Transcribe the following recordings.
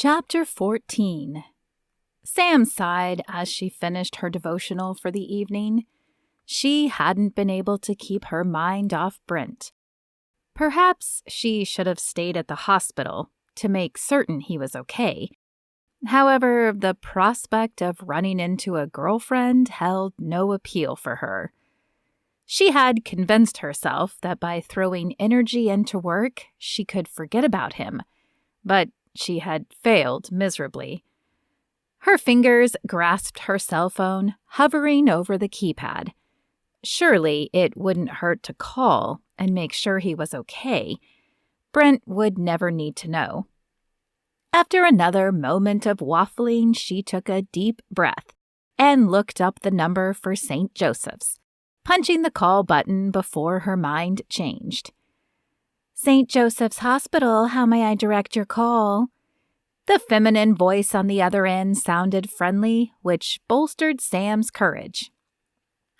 Chapter 14. Sam sighed as she finished her devotional for the evening. She hadn't been able to keep her mind off Brent. Perhaps she should have stayed at the hospital to make certain he was okay. However, the prospect of running into a girlfriend held no appeal for her. She had convinced herself that by throwing energy into work, she could forget about him, but she had failed miserably. Her fingers grasped her cell phone, hovering over the keypad. Surely it wouldn't hurt to call and make sure he was okay. Brent would never need to know. After another moment of waffling, she took a deep breath and looked up the number for St. Joseph's, punching the call button before her mind changed. St. Joseph's Hospital, how may I direct your call? The feminine voice on the other end sounded friendly, which bolstered Sam's courage.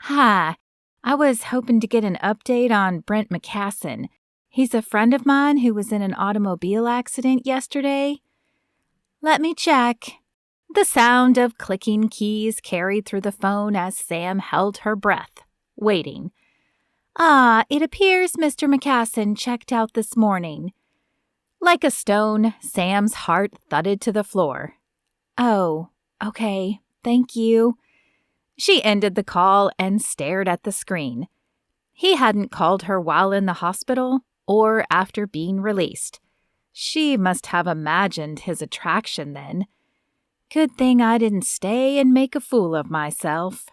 Hi, I was hoping to get an update on Brent McKasson. He's a friend of mine who was in an automobile accident yesterday. Let me check. The sound of clicking keys carried through the phone as Sam held her breath, waiting. It appears Mr. McKasson checked out this morning. Like a stone, Sam's heart thudded to the floor. Oh, okay, thank you. She ended the call and stared at the screen. He hadn't called her while in the hospital or after being released. She must have imagined his attraction then. Good thing I didn't stay and make a fool of myself.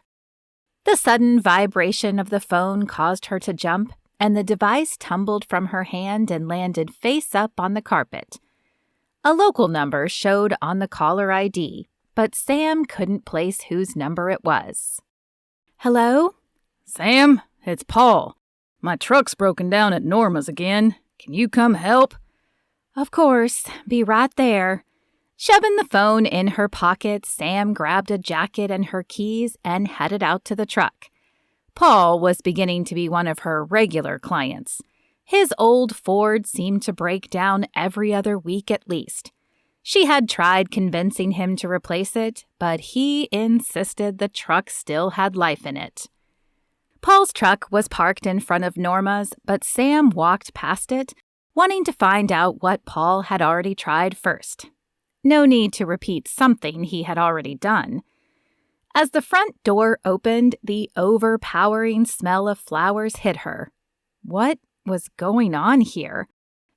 The sudden vibration of the phone caused her to jump, and the device tumbled from her hand and landed face up on the carpet. A local number showed on the caller ID, but Sam couldn't place whose number it was. Hello? Sam, it's Paul. My truck's broken down at Norma's again. Can you come help? Of course. Be right there. Shoving the phone in her pocket, Sam grabbed a jacket and her keys and headed out to the truck. Paul was beginning to be one of her regular clients. His old Ford seemed to break down every other week at least. She had tried convincing him to replace it, but he insisted the truck still had life in it. Paul's truck was parked in front of Norma's, but Sam walked past it, wanting to find out what Paul had already tried first. No need to repeat something he had already done. As the front door opened, the overpowering smell of flowers hit her. What was going on here?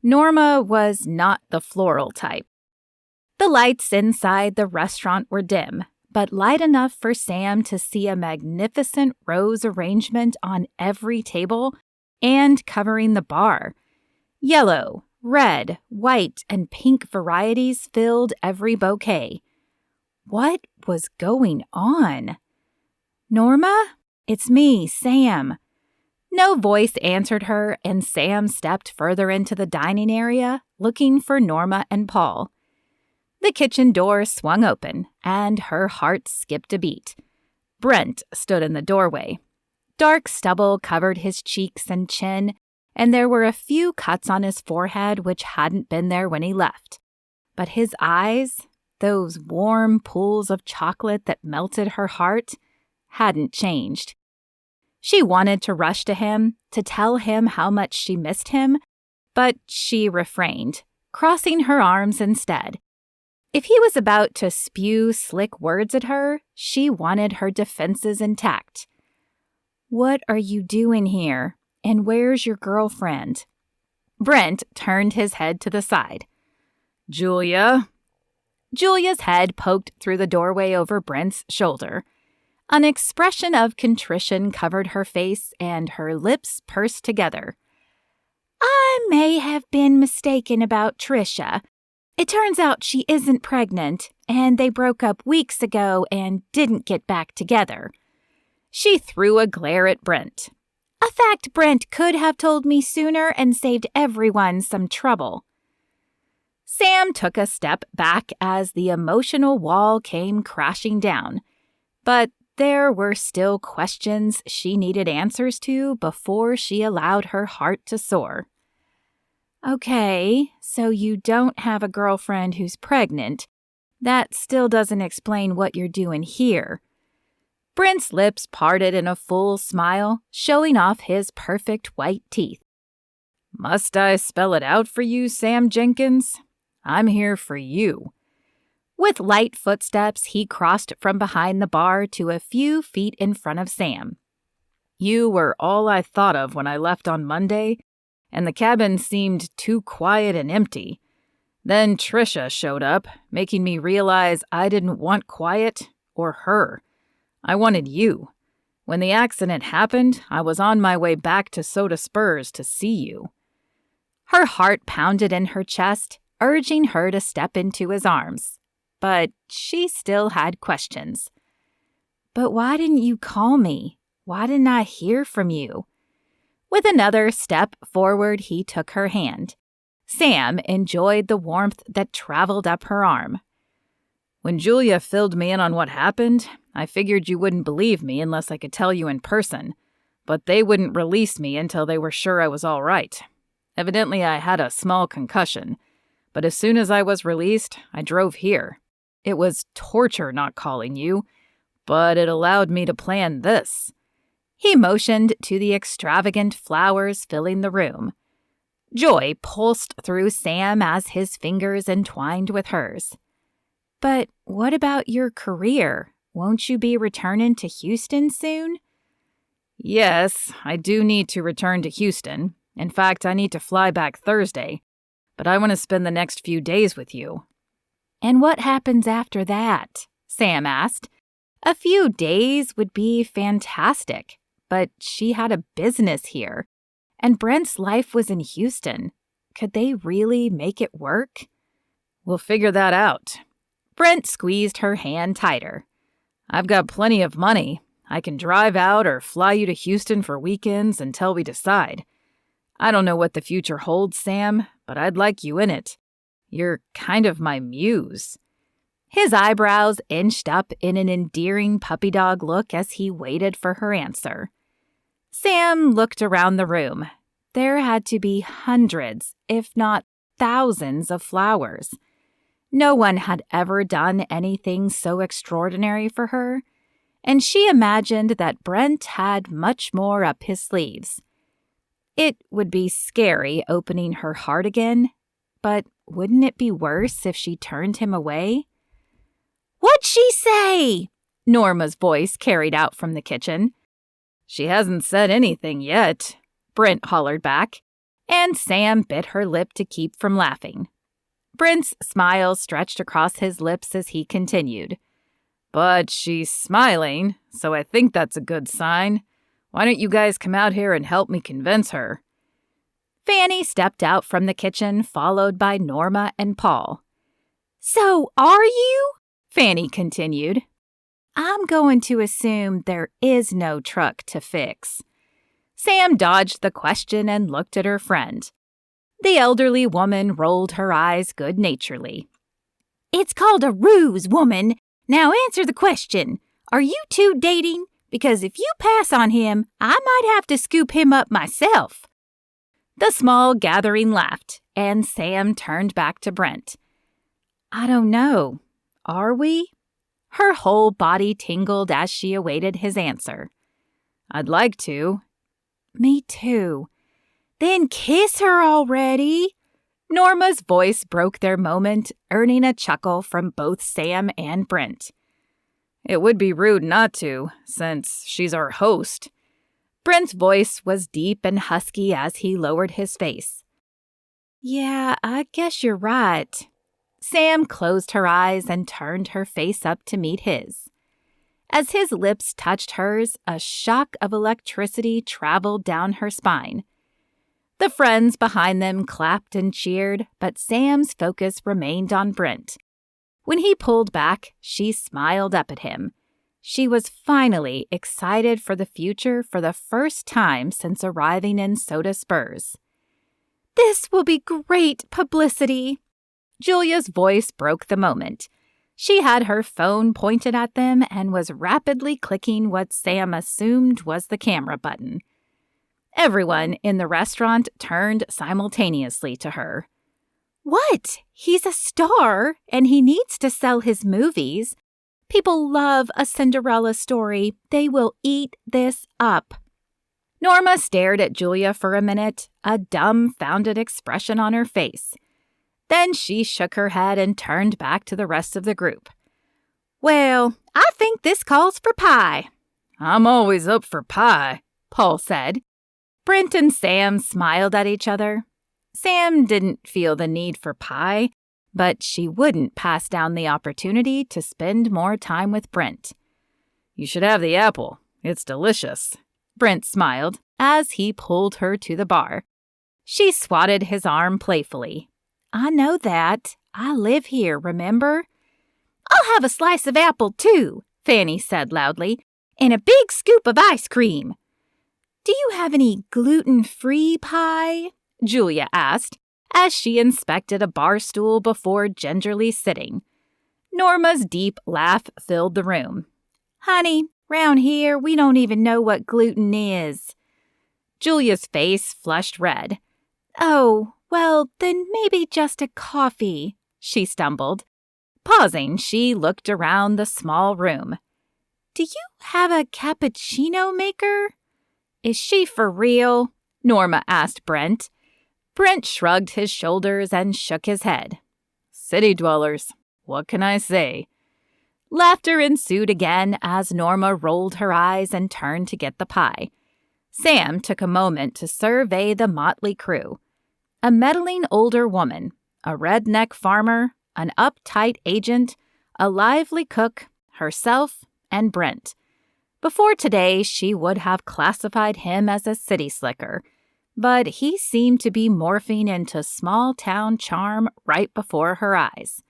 Norma was not the floral type. The lights inside the restaurant were dim, but light enough for Sam to see a magnificent rose arrangement on every table and covering the bar. Yellow, red, white, and pink varieties filled every bouquet. What was going on? Norma? It's me, Sam. No voice answered her, and Sam stepped further into the dining area, looking for Norma and Paul. The kitchen door swung open, and her heart skipped a beat. Brent stood in the doorway. Dark stubble covered his cheeks and chin, and there were a few cuts on his forehead which hadn't been there when he left. But his eyes, those warm pools of chocolate that melted her heart, hadn't changed. She wanted to rush to him, to tell him how much she missed him, but she refrained, crossing her arms instead. If he was about to spew slick words at her, she wanted her defenses intact. What are you doing here? And where's your girlfriend? Brent turned his head to the side. Julia? Julia's head poked through the doorway over Brent's shoulder. An expression of contrition covered her face, and her lips pursed together. I may have been mistaken about Trisha. It turns out she isn't pregnant, and they broke up weeks ago and didn't get back together. She threw a glare at Brent. A fact Brent could have told me sooner and saved everyone some trouble. Sam took a step back as the emotional wall came crashing down, but there were still questions she needed answers to before she allowed her heart to soar. Okay, so you don't have a girlfriend who's pregnant. That still doesn't explain what you're doing here. Brent's lips parted in a full smile, showing off his perfect white teeth. Must I spell it out for you, Sam Jenkins? I'm here for you. With light footsteps, he crossed from behind the bar to a few feet in front of Sam. You were all I thought of when I left on Monday, and the cabin seemed too quiet and empty. Then Trisha showed up, making me realize I didn't want quiet or her. I wanted you. When the accident happened, I was on my way back to Soda Spurs to see you. Her heart pounded in her chest, urging her to step into his arms. But she still had questions. But why didn't you call me? Why didn't I hear from you? With another step forward, he took her hand. Sam enjoyed the warmth that traveled up her arm. When Julia filled me in on what happened, I figured you wouldn't believe me unless I could tell you in person, but they wouldn't release me until they were sure I was all right. Evidently, I had a small concussion, but as soon as I was released, I drove here. It was torture not calling you, but it allowed me to plan this. He motioned to the extravagant flowers filling the room. Joy pulsed through Sam as his fingers entwined with hers. But what about your career? Won't you be returning to Houston soon? Yes, I do need to return to Houston. In fact, I need to fly back Thursday, but I want to spend the next few days with you. And what happens after that? Sam asked. A few days would be fantastic, but she had a business here, and Brent's life was in Houston. Could they really make it work? We'll figure that out. Brent squeezed her hand tighter. I've got plenty of money. I can drive out or fly you to Houston for weekends until we decide. I don't know what the future holds, Sam, but I'd like you in it. You're kind of my muse. His eyebrows inched up in an endearing puppy dog look as he waited for her answer. Sam looked around the room. There had to be hundreds, if not thousands, of flowers. No one had ever done anything so extraordinary for her, and she imagined that Brent had much more up his sleeves. It would be scary opening her heart again, but wouldn't it be worse if she turned him away? "What'd she say?" Norma's voice carried out from the kitchen. She hasn't said anything yet, Brent hollered back, and Sam bit her lip to keep from laughing. Brent's smile stretched across his lips as he continued. But she's smiling, so I think that's a good sign. Why don't you guys come out here and help me convince her? Fanny stepped out from the kitchen, followed by Norma and Paul. "So are you?" Fanny continued. "I'm going to assume there is no truck to fix." Sam dodged the question and looked at her friend. The elderly woman rolled her eyes good-naturedly. "It's called a ruse, woman. Now answer the question. Are you two dating? Because if you pass on him, I might have to scoop him up myself." The small gathering laughed, and Sam turned back to Brent. "I don't know. Are we?" Her whole body tingled as she awaited his answer. "I'd like to." "Me too." "Then kiss her already." Norma's voice broke their moment, earning a chuckle from both Sam and Brent. "It would be rude not to, since she's our host." Brent's voice was deep and husky as he lowered his face. "Yeah, I guess you're right." Sam closed her eyes and turned her face up to meet his. As his lips touched hers, a shock of electricity traveled down her spine. The friends behind them clapped and cheered, but Sam's focus remained on Brent. When he pulled back, she smiled up at him. She was finally excited for the future for the first time since arriving in Soda Spurs. "This will be great publicity." Julia's voice broke the moment. She had her phone pointed at them and was rapidly clicking what Sam assumed was the camera button. Everyone in the restaurant turned simultaneously to her. What? He's a star, and he needs to sell his movies. People love a Cinderella story. They will eat this up. Norma stared at Julia for a minute, a dumbfounded expression on her face. Then she shook her head and turned back to the rest of the group. Well, I think this calls for pie. I'm always up for pie, Paul said. Brent and Sam smiled at each other. Sam didn't feel the need for pie, but she wouldn't pass down the opportunity to spend more time with Brent. You should have the apple. It's delicious. Brent smiled as he pulled her to the bar. She swatted his arm playfully. I know that. I live here, remember? I'll have a slice of apple, too, Fanny said loudly, and a big scoop of ice cream. Do you have any gluten-free pie? Julia asked, as she inspected a bar stool before gingerly sitting. Norma's deep laugh filled the room. Honey, round here we don't even know what gluten is. Julia's face flushed red. Oh, well, then maybe just a coffee, she stumbled. Pausing, she looked around the small room. Do you have a cappuccino maker? Is she for real? Norma asked Brent. Brent shrugged his shoulders and shook his head. City dwellers, what can I say? Laughter ensued again as Norma rolled her eyes and turned to get the pie. Sam took a moment to survey the motley crew. A meddling older woman, a redneck farmer, an uptight agent, a lively cook, herself, and Brent. Before today, she would have classified him as a city slicker, but he seemed to be morphing into small-town charm right before her eyes.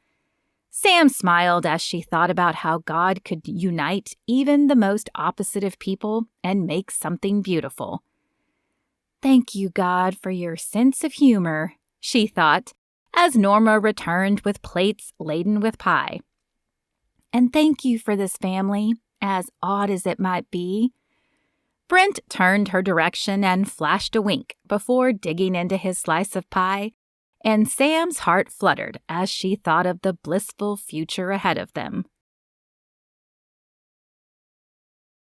Sam smiled as she thought about how God could unite even the most opposite of people and make something beautiful. Thank you, God, for your sense of humor, she thought, as Norma returned with plates laden with pie. And thank you for this family, as odd as it might be. Brent turned her direction and flashed a wink before digging into his slice of pie, and Sam's heart fluttered as she thought of the blissful future ahead of them.